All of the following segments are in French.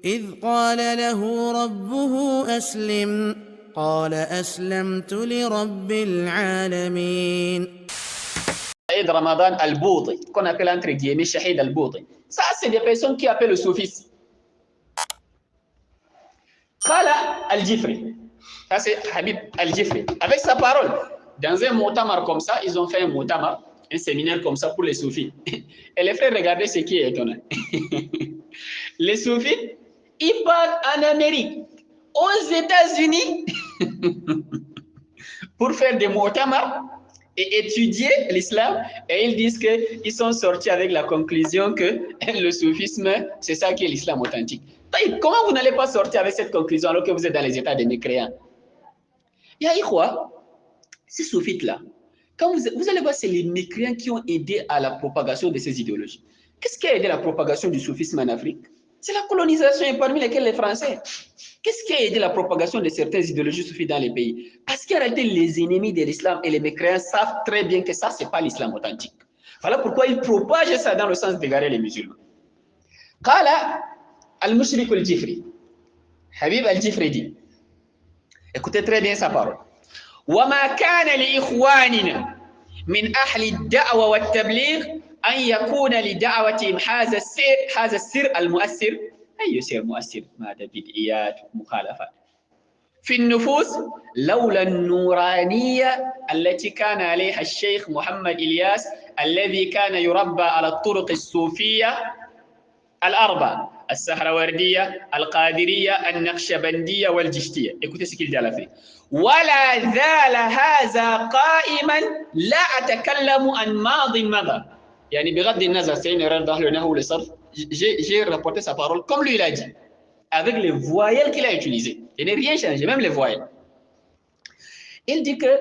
إذ قال له ربه أسلم قال أسلمت لرب العالمين. Saïd Ramadan al-Boudi, qu'on appelle entre guillemets Shahid al-Boudi. Ça, c'est des personnes qui appellent le soufisme. Qala al-Jifri. Ça, c'est Habib al-Jifri. Avec sa parole, dans un mutamar comme ça, ils ont fait un mutamar, un séminaire comme ça pour les soufis. Et les frères, regardez ce qui est étonnant. Les soufis, ils partent en Amérique, aux États-Unis, pour faire des mutamars et étudier l'islam, et ils disent qu'ils sont sortis avec la conclusion que le soufisme, c'est ça qui est l'islam authentique. Comment vous n'allez pas sortir avec cette conclusion alors que vous êtes dans les états des mécréants? Il y a quoi? Ces soufistes-là, quand vous allez voir, c'est les mécréants qui ont aidé à la propagation de ces idéologies. Qu'est-ce qui a aidé la propagation du soufisme en Afrique? C'est la colonisation, et parmi lesquels les Français. Qu'est-ce qui a aidé la propagation de certaines idéologies soufis dans les pays? Parce qu'en réalité, les ennemis de l'islam et les mécréants savent très bien que ça, ce n'est pas l'islam authentique. Voilà pourquoi ils propagent ça dans le sens d'égarer les musulmans. Qala al-Mushrik al-Jifri. Habib al-Jifri dit, écoutez très bien sa parole. وَمَا كَانَ لِإِخْوَانِنَا مِنْ أَهْلِ الدَّعْوَةِ وَالتَّبْلِيغِ أن يكون لدعوتهم هذا السر المؤثر. أي سر مؤثر؟ ماذا بدعيات مخالفات في النفوس لولا النورانية التي كان عليها الشيخ محمد إلياس الذي كان يربى على الطرق الصوفية الأربع السهروردية القادرية النقشبندية والجشتية. Écoutez ce qu'il dit à la fin. ولا زال هذا قائما لا أتكلم عن ماض مضى. يعني بغض النظر c'est une erreur dans le nahwu ou le sarf, j'ai rapporté sa parole comme lui il a dit, avec les voyelles qu'il a utilisées. Je n'ai rien changé, même les voyelles. Il dit que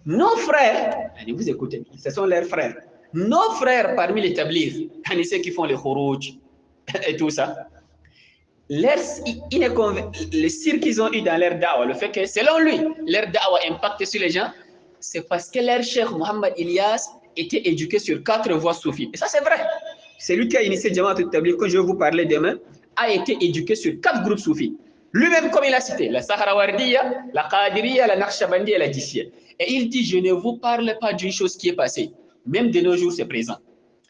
nos frères, vous écoutez, ce sont leurs frères, nos frères parmi les tablighs, ceux qui font les khurouj et tout ça, les sirs qu'ils ont eu dans leur da'wah, le fait que selon lui, leur da'wah impacte sur les gens, c'est parce que leur cheikh Mohammed Ilyas était éduqué sur 4 voies soufis. Et ça, c'est vrai. C'est lui qui a initié Jamaat al-Tabligh, que je vais vous parler demain, a été éduqué sur 4 groupes soufis. Lui-même, comme il a cité, la Sahrawardiya, la Qadiriya, la Naqshbandiya et la Jishiya. Et il dit, je ne vous parle pas d'une chose qui est passée. Même de nos jours, c'est présent.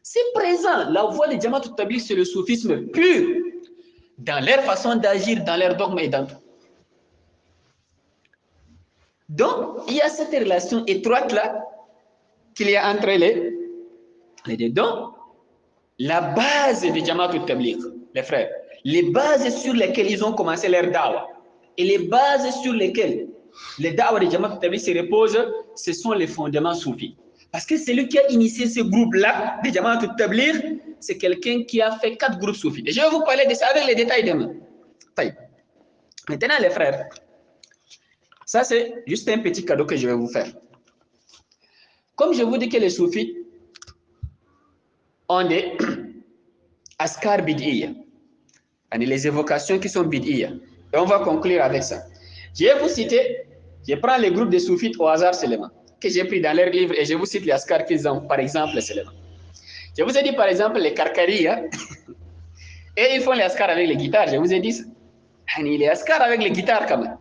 C'est présent. La voie de Jamaat al-Tabligh, c'est le soufisme pur. Dans leur façon d'agir, dans leur dogme et dans tout. Donc, il y a cette relation étroite-là qu'il y a entre les deux. Donc, la base de Jamaat al-Tabligh, les frères, les bases sur lesquelles ils ont commencé leur da'wah et les bases sur lesquelles les da'wah de Jamaat al-Tabligh se reposent, ce sont les fondements soufis. Parce que celui qui a initié ce groupe-là de Jamaat al-Tabligh, c'est quelqu'un qui a fait 4 groupes soufis. Et je vais vous parler de ça avec les détails demain. Maintenant, les frères, ça c'est juste un petit cadeau que je vais vous faire. Comme je vous dis que les soufis ont des askar bid'iyya, les évocations qui sont bid'iyya. Et on va conclure avec ça. Je vais vous citer, je prends les groupes de soufis au hasard seulement, que j'ai pris dans leurs livres, et je vous cite les askar qu'ils ont, par exemple, seulement. Je vous ai dit par exemple les karkariya, et ils font les askar avec les guitares. Je vous ai dit, les askar avec les guitares quand même.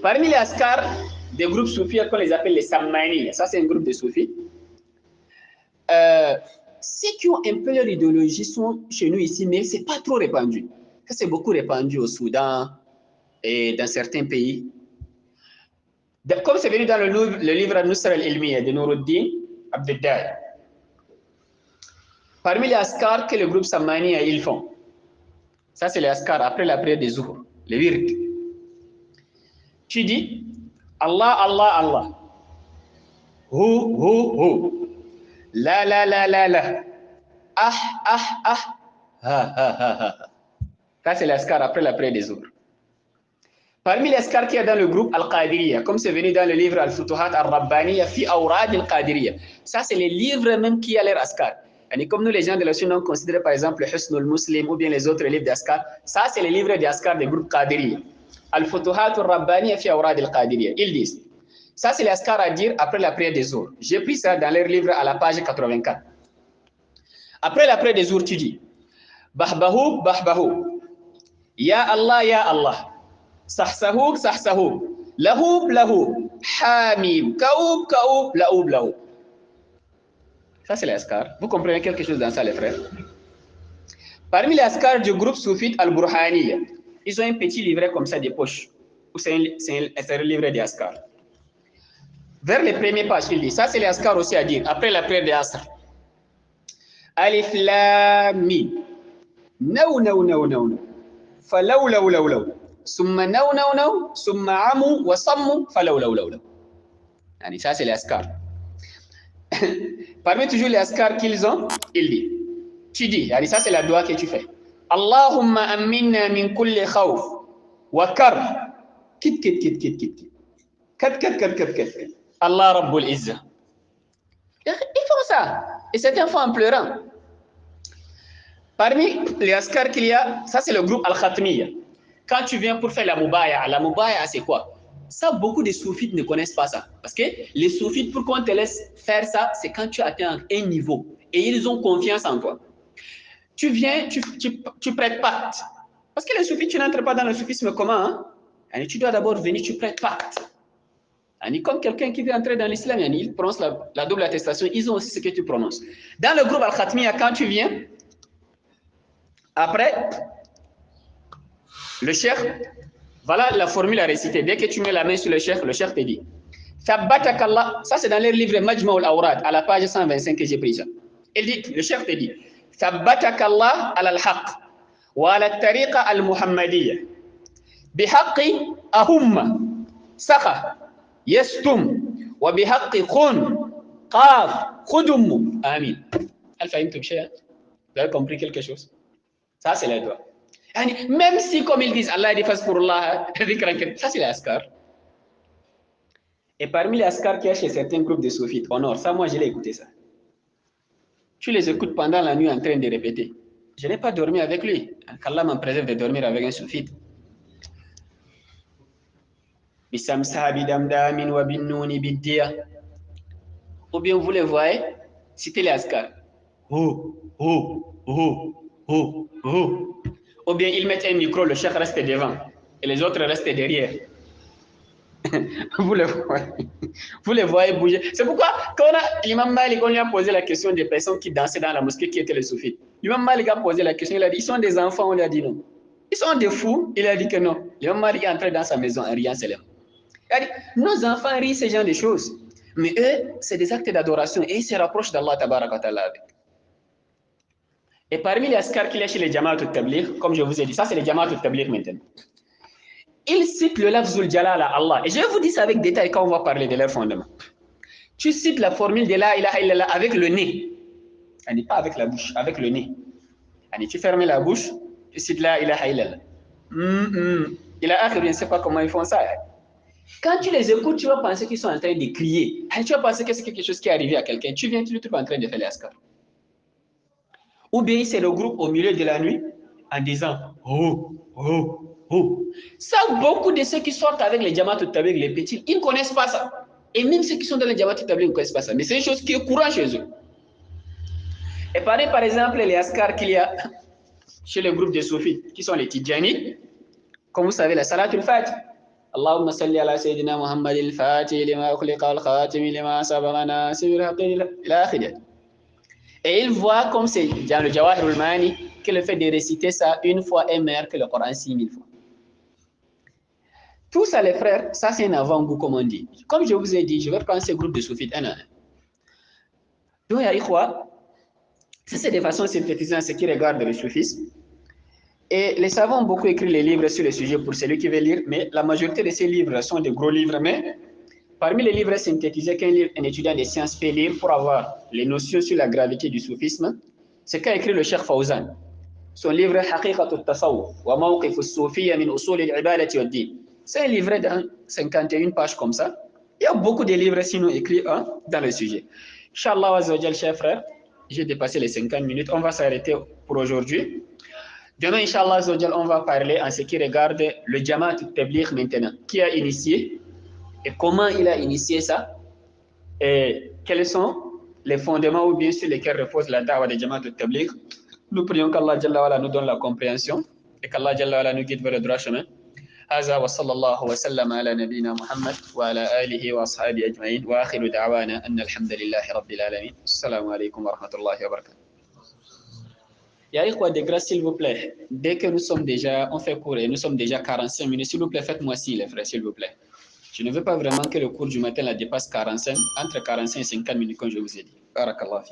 Parmi les askar des groupes soufis qu'on les appelle les sammaniya, ça c'est un groupe de soufis. Ceux qui ont un peu leur idéologie sont chez nous ici, mais c'est pas trop répandu. C'est beaucoup répandu au Soudan et dans certains pays. Comme c'est venu dans le livre Nusra al-Ilmiya de Nuruddin Abdeddar. Parmi les askars que le groupe Sammaniya ils font, ça c'est les askars après la prière des Zuhr, les wird. Tu dis Allah, Allah, Allah. Hu. La, la, la, la, la. Ah. Ha, ha. Ça c'est l'askar après la prière des Zuhr. Parmi les askars qu'il y a dans le groupe Al-Qadiriya, comme c'est venu dans le livre Al-Futuhat Al-Rabbaniya fi Awrad Al-Qadiriya, ça c'est les livres même qui a l'air askar. Et comme nous les gens de la Sunna on considère par exemple le Husn al-Muslim ou bien les autres livres d'Askar, ça c'est les livres d'Askar des groupes Qadiriya. Al-Futuhat Al-Rabbaniya fi Awrad Al-Qadiriya. Ils disent, ça c'est l'askar à dire après la prière des Zuhr. J'ai pris ça dans leur livre à la page 84. Après la prière des Zuhr, tu dis, Bahbahouk, bahbahouk. Ya Allah. Sahsahouk, sahsahouk. Lahoub, lahoub. Hamim. Kaoub, kaoub. Laoub, laoub. Ça, c'est les askars. Vous comprenez quelque chose dans ça, les frères? Parmi les askars du groupe soufite Al-Burhaniya, ils ont un petit livret comme ça des poches. C'est un livret des askars. Vers les premières pages, il dit, ça c'est les askars aussi à dire, après la prière des asr. Alif lam mim. Naou naou naou naou. Falaou laou laou laou. Summa naou naou naou. Summa amou wa sammou. Falaou laou laou laou. Ça c'est les askars. Parmi toujours les askars qu'ils ont, il dit, tu dis, ça c'est la dua que tu fais. Allahumma aminna min kulli khawf wa kar. Kit. Kat. Allah Rabbul Izza. Ils font ça. Et certains font en pleurant. Parmi les askars qu'il y a, ça c'est le groupe Al-Khatmiya. Quand tu viens pour faire la mubaya c'est quoi? Ça, beaucoup de soufites ne connaissent pas ça. Parce que les soufites, pour qu'on te laisse faire ça, c'est quand tu atteins un niveau. Et ils ont confiance en toi. Tu viens, tu prêtes pacte. Parce que les soufites, tu n'entres pas dans le soufisme comment, hein? Tu dois d'abord venir, tu prêtes pacte. Comme quelqu'un qui veut entrer dans l'islam, il prononce la double attestation, ils ont aussi ce que tu prononces. Dans le groupe Al-Khatmiya, quand tu viens, après, le cheikh, voilà la formule à réciter. Dès que tu mets la main sur le cheikh te dit Thabbatakallah, ça c'est dans les livres Majma'ul Awrad, à la page 125 que j'ai pris ça. Il dit, le cheikh te dit Thabbatakallah ala al-haq wa ala al-tariqa al-muhammadiyya bihaqqi ahumma sakha yastum wa bihaqqi khun qaf khudum. Amin. Vous avez compris quelque chose? Ça c'est les doigts. Même si, comme ils disent, Allah dit pour Allah, ça c'est les askars. Et parmi les askars qu'il y a chez certains groupes de sofites, honor, ça moi je l'ai écouté ça. Tu les écoutes pendant la nuit en train de répéter. Je n'ai pas dormi avec lui. Qu'Allah m'en préserve de dormir avec un sofite. Ou bien vous les voyez, citez les askars. Ou bien ils mettent un micro, le cheikh reste devant et les autres restent derrière. Vous les voyez bouger. C'est pourquoi quand l'imam Malik lui a posé la question des personnes qui dansaient dans la mosquée qui étaient les soufites, l'imam Malik a posé la question, il a dit, ils sont des enfants, on lui a dit non. Ils sont des fous, il a dit que non. L'imam Malik est entré dans sa maison en riant seulement. Il a dit, nos enfants rient ce genre de choses, mais eux, c'est des actes d'adoration et ils se rapprochent d'Allah tabaraka wa ta'ala avec. Et parmi les askars qu'il y a chez les Jama'at al-Tabligh, comme je vous ai dit, ça c'est les Jama'at al-Tabligh maintenant. Ils citent le lafzul jalal à Allah. Et je vais vous dire ça avec détail quand on va parler de leur fondement. Tu cites la formule de la ilaha illallah avec le nez. Elle n'est pas avec la bouche, avec le nez. Tu fermes la bouche, tu cites la ilaha illallah. Il a je ne sais pas comment ils font ça. Quand tu les écoutes, tu vas penser qu'ils sont en train de crier. Tu vas penser que c'est quelque chose qui est arrivé à quelqu'un. Tu viens, tu le trouves en train de faire les askars. Ou bien c'est le groupe au milieu de la nuit en disant oh. Ça, beaucoup de ceux qui sortent avec les Jama'at al-Tabligh, les petits, ils ne connaissent pas ça. Et même ceux qui sont dans les Jama'at al-Tabligh ne connaissent pas ça. Mais c'est une chose qui est courante chez eux. Et par exemple, les askars qu'il y a chez le groupe des soufis, qui sont les Tidjani, comme vous savez, la Salatul Fatih. Allahumma salli ala Sayyidina Muhammad al-Fatih, lima ukhliqa al-Khatim, lima sabagana, sibir haqin, ila akhirih. Et ils voient, comme c'est dans le Jawahir al-Mani, que le fait de réciter ça une fois est meilleur que le Coran 6000 fois. Tout ça, les frères, ça c'est un avant-goût, comme on dit. Comme je vous ai dit, je vais prendre ce groupe de soufis un à un. Donc, ça c'est de façon synthétisée en ce qui regarde le soufisme. Et les savants ont beaucoup écrit les livres sur le sujet pour celui qui veut lire, mais la majorité de ces livres sont des gros livres, mais parmi les livres synthétisés qu'un étudiant des sciences fait lire pour avoir les notions sur la gravité du soufisme, c'est qu'a écrit le Cheikh Fawzan. Son livre Haqiqat al-Tasawwuf wa Mawqif al-Soufiyya min Usul al-Ibadati wad-Din. C'est un livre de 51 pages comme ça. Il y a beaucoup de livres sinon écrits dans le sujet. Inch'Allah Azzawajal, chers frères, j'ai dépassé les 50 minutes. On va s'arrêter pour aujourd'hui. Demain, Inch'Allah Azzawajal, on va parler en ce qui regarde le Jama'at al-Tabligh maintenant. Qui a initié et comment il a initié ça et quels sont les fondements ou bien sur lesquels repose la da'wah de Jama'at al-Tabligh. Nous prions qu'Allah Jalla wa ala nous donne la compréhension et qu'Allah Jalla wa ala nous guide vers le droit chemin. هذا وصلى الله وسلم على نبينا محمد وعلى آله وأصحابه أجمعين وآخر دعوانا أن الحمد لله رب العالمين السلام عليكم ورحمة الله وبركاته. Ya ikhwa de grâce s'il vous plaît, dès que nous sommes déjà, on fait cours et nous sommes déjà 45 minutes, s'il vous plaît faites-moi signe les frères, s'il vous plaît. Je ne veux pas vraiment que le cours du matin la dépasse 45, entre 45 et 50 minutes comme je vous ai dit. Barakallah.